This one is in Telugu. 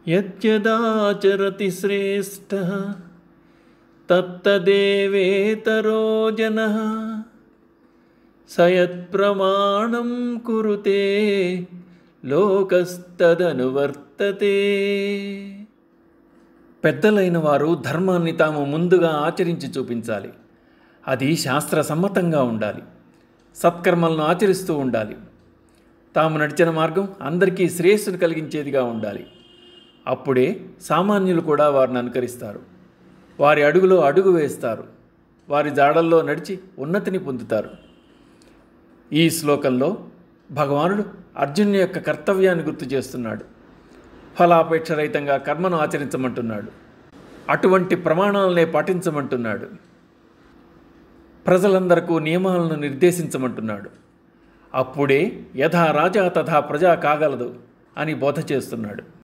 యద్యదాచరతి శ్రేష్ఠః తత్తదేవేతరో జనః సయత్ప్రమాణం కురుతే లోకస్తదనువర్తతే. పెద్దలైన వారు ధర్మాన్ని తాము ముందుగా ఆచరించి చూపించాలి. అది శాస్త్రసమ్మతంగా ఉండాలి. సత్కర్మలను ఆచరిస్తూ ఉండాలి. తాము నడిచిన మార్గం అందరికీ శ్రేయస్సును కలిగించేదిగా ఉండాలి. అప్పుడే సామాన్యులు కూడా వారిని అనుకరిస్తారు. వారి అడుగులో అడుగు వేస్తారు. వారి జాడల్లో నడిచి ఉన్నతిని పొందుతారు. ఈ శ్లోకంలో భగవానుడు అర్జునుని యొక్క కర్తవ్యాన్ని గుర్తు చేస్తున్నాడు. ఫలాపేక్ష రహితంగా కర్మను ఆచరించమంటున్నాడు. అటువంటి ప్రమాణాలనే పాటించమంటున్నాడు. ప్రజలందరకు నియమాలను నిర్దేశించమంటున్నాడు. అప్పుడే యథా రాజా తథా ప్రజా కాగలదు అని బోధ చేస్తున్నాడు.